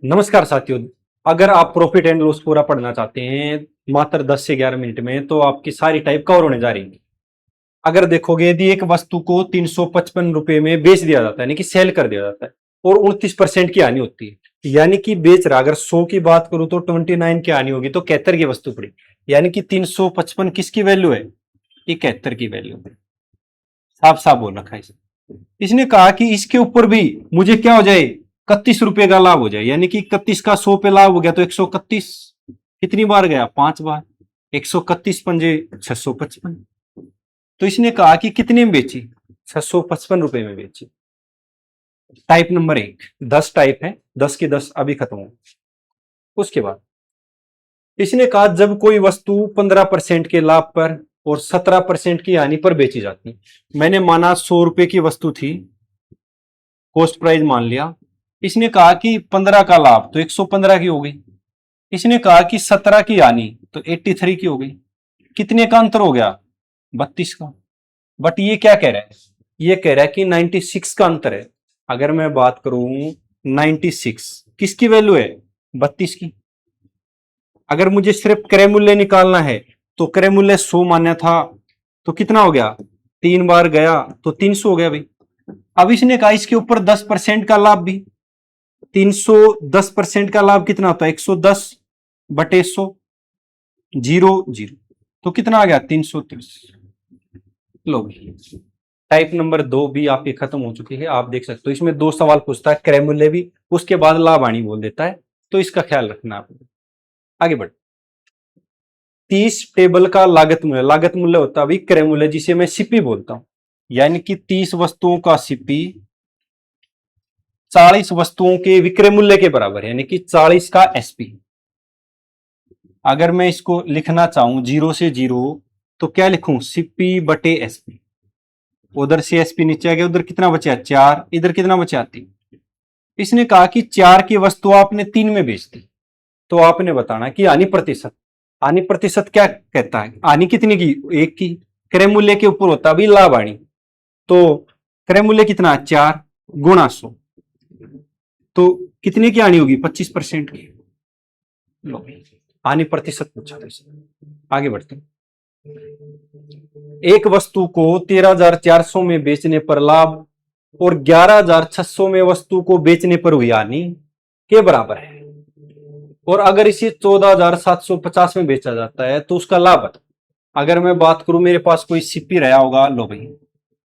नमस्कार साथियों। अगर आप प्रॉफिट एंड लॉस पूरा पढ़ना चाहते हैं मात्र 10 से 11 मिनट में, तो आपकी सारी टाइप कवर होने जा रही है। अगर देखोगे, यदि एक वस्तु को 355 रुपए में बेच दिया जाता है, यानी कि सेल कर दिया जाता है, और 29% की हानि होती है, यानी कि बेच रहा, अगर 100 की बात करूं तो 29 की हानि होगी, तो 71 की वस्तु पड़ी। यानी कि 355 किसकी वैल्यू है? 71 की वैल्यू। साफ साफ बोल रखा है इसने कहा कि इसके ऊपर भी मुझे क्या हो जाए, 31 रुपए का लाभ हो जाए। यानी कि 31 का 100 पे लाभ हो गया तो 131 कितनी बार गया? 5 बार। 131 पंजे 655। तो इसने कहा कि कितने में बेची? 655 रुपए में बेची। Type number 1। 10 टाइप है, 10 की 10 अभी खत्म हो। उसके बाद इसने कहा जब कोई वस्तु 15% के लाभ पर और 17% की हानि पर बेची जाती। मैंने माना 100 रुपए की वस्तु थी, कॉस्ट प्राइस मान लिया। इसने कहा कि 15 का लाभ तो 115 की हो गई। इसने कहा कि 17 की हानि तो 83 की हो गई। कितने का अंतर हो गया? 32 का। बट ये क्या कह रहा है? ये कह रहा है कि 96 का अंतर है। अगर मैं बात करूं 96 किसकी वैल्यू है? 32 की। अगर मुझे सिर्फ क्रय मूल्य निकालना है तो क्रय मूल्य 100 मान्य था, तो कितना हो गया? 3 बार गया तो 300 हो गया भाई। अब इसने कहा इसके ऊपर 10% का लाभ भी। 310% का लाभ कितना होता है? 110/100, 0 0। तो कितना आ गया? 330। लो, टाइप नंबर 2 भी आपकी खत्म हो चुकी है। आप देख सकते हो इसमें 2 सवाल पूछता है, क्रय मूल्य भी, उसके बाद लाभ हानि बोल देता है, तो इसका ख्याल रखना आप। आगे बढ़। 30 टेबल का लागत मूल्य होता है भाई क्रय मूल्य, जिसे मैं सीपी बोलता हूं। यानी कि 30 वस्तुओं का सीपी 40 वस्तुओं के विक्रय मूल्य के बराबर है, यानी कि 40 का एसपी। अगर मैं इसको लिखना चाहूं 0 से 0, तो क्या लिखूं? सीपी बटे एसपी। उधर से एसपी नीचे आ गया, उधर कितना बचा? 4। इधर कितना बचा? 3। इसने कहा कि 4 की वस्तु आपने 3 में बेच दी, तो आपने बताना कि हानि प्रतिशत। हानि प्रतिशत क्या कहता है? हानि कितनी की? 1 की। क्रय मूल्य के ऊपर होता भी लाभ हानि, तो क्रय मूल्य कितना? 4 गुणा 100, तो कितने की हानि होगी? 25% की। हानि प्रतिशत पूछा था। आगे बढ़ते हैं। एक वस्तु को 13,400 में बेचने पर लाभ और 11,600 में वस्तु को बेचने पर हुई हानि के बराबर है, और अगर इसे 14,750 में बेचा जाता है तो उसका लाभ है। अगर मैं बात करूं, मेरे पास कोई सीपी रहा होगा, लो भाई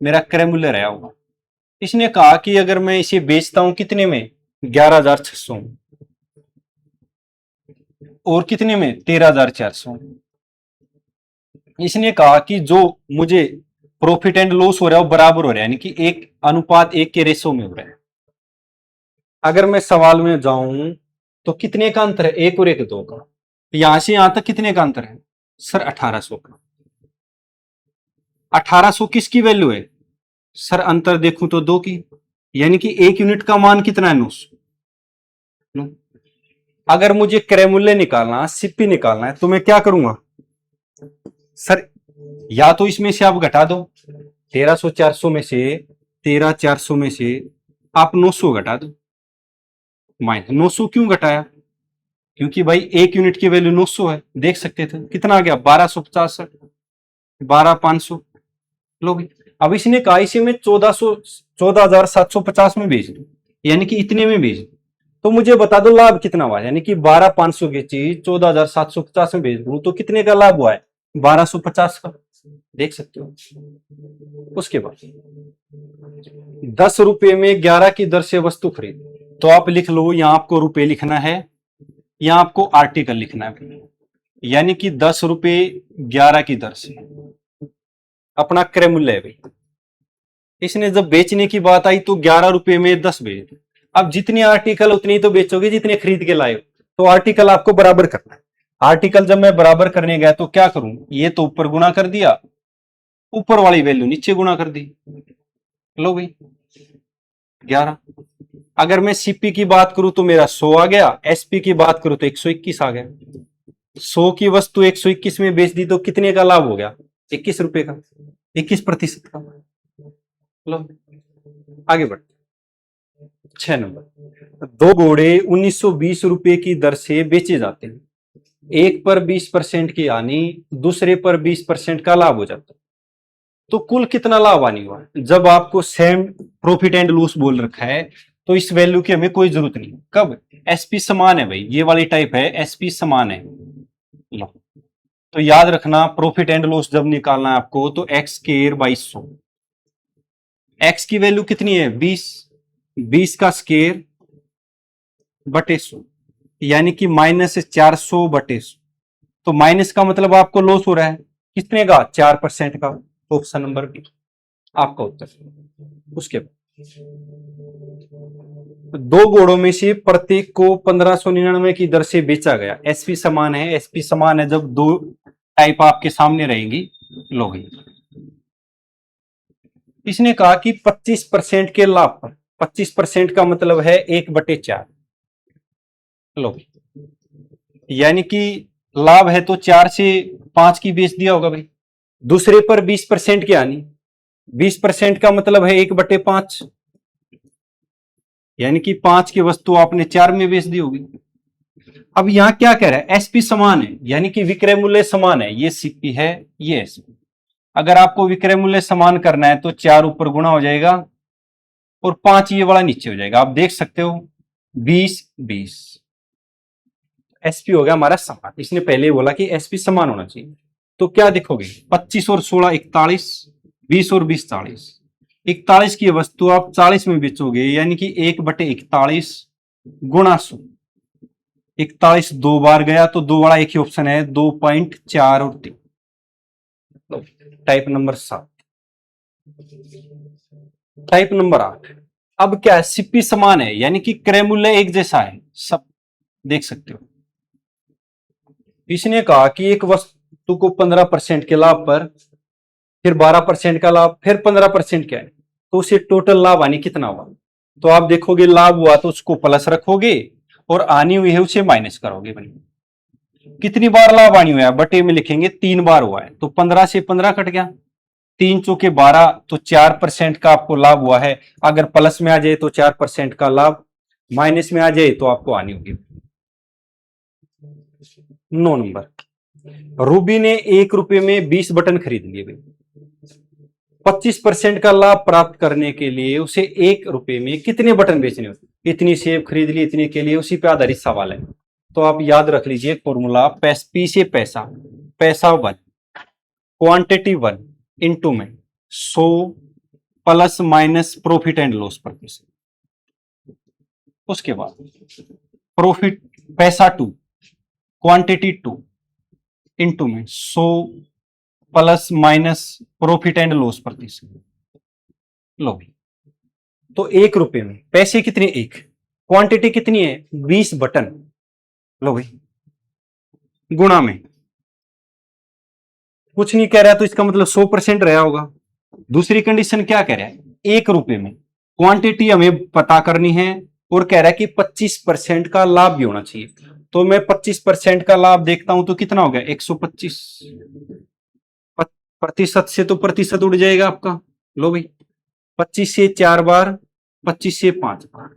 मेरा क्रय मूल्य रहा होगा। इसने कहा कि अगर मैं इसे बेचता हूं कितने में? 11,600 में, और कितने में? 13,400। इसने कहा कि जो मुझे प्रॉफिट एंड लॉस हो रहा है वो बराबर हो रहा है, यानी कि 1:1 के रेशो में हो रहा है। अगर मैं सवाल में जाऊं तो कितने का अंतर है? 1 और 1 2 का। यहां से यहां तक कितने का अंतर है? सर 1800 का। 1800 किसकी वैल्यू है? सर अंतर देखूं तो 2 की, यानी कि 1 यूनिट का मान कितना है? 900। अगर मुझे क्रय मूल्य निकालना, सीपी निकालना है, तो मैं क्या करूंगा? सर या तो इसमें से आप घटा दो, 1300 में से 13,400 में से आप 900 घटा दो। माइनस 900 क्यों घटाया? क्योंकि भाई 1 यूनिट की वैल्यू 900 है। देख सकते थे कितना आ गया? 1250, 12,500। लो भाई, अब इसने कहा इसे मैं 14,750 में भेज दू, यानी कि इतने में भेज दू, तो मुझे बता दो लाभ कितना हुआ। यानी कि 12,500 की चीज 14,750 में भेज दू तो कितने का लाभ हुआ है? 1,250 का। देख सकते हो। उसके बाद 10 रुपए में 11 की दर से वस्तु खरीद, तो आप लिख लो, यहां आपको रुपए लिखना है, यहां आपको आर्टिकल लिखना है। यानी कि 10 रुपए 11 की दर से अपना क्रय मूल्य है भाई। इसने जब बेचने की बात आई तो 11 रुपए में 10 बेच दो। अब जितने आर्टिकल उतनी तो बेचोगे जितने खरीद के लाए हो, तो आर्टिकल आपको बराबर करना है। आर्टिकल जब मैं बराबर करने गया तो क्या करूं? ये तो ऊपर गुणा कर दिया, ऊपर वाली वैल्यू नीचे गुणा कर दी। लो भाई 11। अगर मैं सीपी की बात करूं तो मेरा 100 आ गया, एसपी की बात करूं तो 121 आ गया। 100 की वस्तु 121 में बेच दी तो कितने का लाभ हो गया? 21 रुपए का, 21% का। लो आगे बढ़। 6 नंबर, दो घोड़े 1920 रुपए की दर से बेचे जाते हैं, एक पर 20% की हानि, दूसरे पर 20% का लाभ हो जाता है, तो कुल कितना लाभ हानि हुआ? जब आपको सेम प्रॉफिट एंड लॉस बोल रखा है तो इस वैल्यू की हमें कोई जरूरत नहीं। कब एसपी समान है भाई, ये वाली टाइप है एसपी समान है, लो तो याद रखना प्रॉफिट एंड लॉस जब निकालना है आपको तो एक्स स्केयर बाई 100, एक्स की वैल्यू कितनी है 20, 20 का स्केयर बटे 100, यानी कि -400 बटे 100, तो माइनस का मतलब आपको लॉस हो रहा है कितने का 4% का, तो ऑप्शन नंबर बी आपका उत्तर। उसके बाद दो घोड़ों में से प्रत्येक को 1599 की दर से बेचा गया, एसपी समान है, एसपी समान है जब दो टाइप आपके सामने रहेंगी, लो भाई इसने कहा कि 25% के लाभ पर, 25% का मतलब है 1/4, लो यानी कि लाभ है तो 4 से 5 की बेच दिया होगा भाई, दूसरे पर 20% की हानि, 20% का मतलब है 1/5, यानी कि 5 की वस्तु आपने 4 में बेच दी होगी। अब यहां क्या कह रहा है एसपी समान है, यानी कि विक्रय मूल्य समान है, ये सीपी है ये एसपी। अगर आपको विक्रय मूल्य समान करना है तो 4 ऊपर गुणा हो जाएगा और 5 ये वाला नीचे हो जाएगा, आप देख सकते हो 20 एसपी हो गया हमारा समान, इसने पहले ही बोला कि एसपी समान होना चाहिए। तो क्या देखोगे 25 और 16 41, 20 और 20 40, 41 की वस्तु आप 40 में बेचोगे, यानी कि 1/41 गुणा 100, 41 दो बार गया तो दो वाला एक ही ऑप्शन है, 2.4 और 3, टाइप नंबर 7। टाइप नंबर 8, अब क्या है सीपी समान है, यानी कि क्रय मूल्य एक जैसा है, सब देख सकते हो। इसने कहा कि एक वस्तु को 15% के लाभ पर, फिर 12% का लाभ, फिर 15% क्या है, तो उसे टोटल लाभ हानि कितना हुआ? तो आप देखोगे लाभ हुआ तो उसको प्लस रखोगे और हानि हुई है उसे माइनस करोगे भाई। कितनी बार लाभ हानि हुआ है बटे में लिखेंगे 3 बार हुआ है, तो 15 से 15 कट गया, 3 चौके 12, तो 4% का आपको लाभ हुआ है। अगर प्लस में आ जाए तो 4% का लाभ, माइनस में आ जाए तो आपको हानि होगी। 9 नंबर, रूबी ने 1 रुपए में 20 बटन खरीद लिए भाई, 25% का लाभ प्राप्त करने के लिए उसे 1 रुपए में कितने बटन बेचने होते? इतनी सेब खरीद ली इतने के लिए, उसी पे आधारित सवाल है। तो आप याद रख लीजिए फॉर्मूला, पी से पैसा, पैसा 1, क्वांटिटी 1 इंटू में 100 plus minus profit and loss प्रतिशत, उसके बाद प्रॉफिट पैसा 2, क्वांटिटी 2 इंटू में 100 plus minus profit and loss प्रतिशत, लो भी तो 1 रुपए में पैसे कितने 1, क्वांटिटी कितनी है 20 बटन, लो भाई गुणा में कुछ नहीं कह रहा है तो इसका मतलब 100% रहा होगा। दूसरी कंडीशन क्या कह रहा है 1 रुपए में क्वांटिटी हमें पता करनी है और कह रहा है कि 25% का लाभ भी होना चाहिए, तो मैं 25% का लाभ देखता हूं तो कितना हो गया 125, प्रतिशत से तो प्रतिशत उड़ जाएगा आपका, लो भाई 25 से 4 बार, 25 से 5 बार,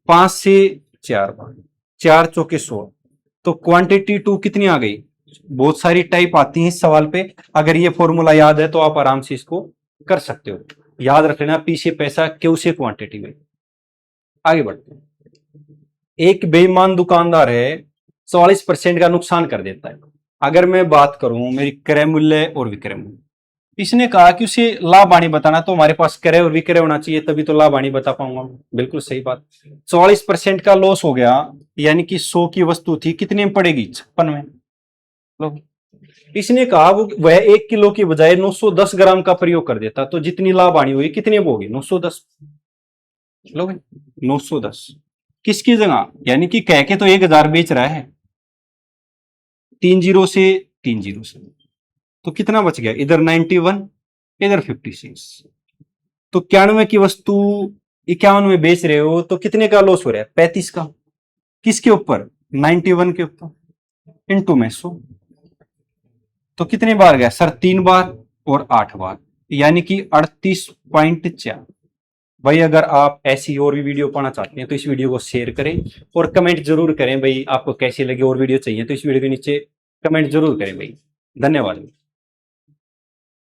5 से 4 बार, 4 चौके 16, तो क्वांटिटी 2 कितनी आ गई? बहुत सारी टाइप आती है इस सवाल पे, अगर ये फॉर्मूला याद है तो आप आराम से इसको कर सकते हो। याद रख लेना पी से पैसा, क्यू से क्वांटिटी में। आगे बढ़ते हैं, एक बेईमान दुकानदार है 44% का नुकसान कर देता है। अगर मैं बात करूं मेरी क्रय मूल्य और विक्रय मूल्य, इसने कहा कि उसे लाभ हानि बताना, तो हमारे पास क्रय और विक्रय होना चाहिए तभी तो लाभ हानि बता पाऊंगा। बिल्कुल सही बात, 44% का लॉस हो गया, यानी कि 100 की वस्तु थी कितने में पड़ेगी 56 में। लो इसने कहा वो वह 1 किलो की बजाय 910 ग्राम का प्रयोग कर देता तो जितनी लाभ हानि हुई कितनी होगी 910, लो भाई 910 किसकी जगह, यानी कि कह के तो 1000 बेच रहा है, 3 जीरो से 3 जीरो से, तो कितना बच गया इधर 91 इधर 56, तो 91 की वस्तु 51 में बेच रहे हो तो कितने का लॉस हो रहा है 35 का, किसके ऊपर 91 के ऊपर इंटू में 100, तो कितने बार गया सर 3 बार और 8 बार, यानी कि 38.4, भाई अगर आप ऐसी और भी वीडियो पाना चाहते हैं तो इस वीडियो को शेयर करें और कमेंट जरूर करें भाई आपको कैसी लगी, और वीडियो चाहिए तो इस वीडियो के नीचे कमेंट जरूर करें भाई। धन्यवाद।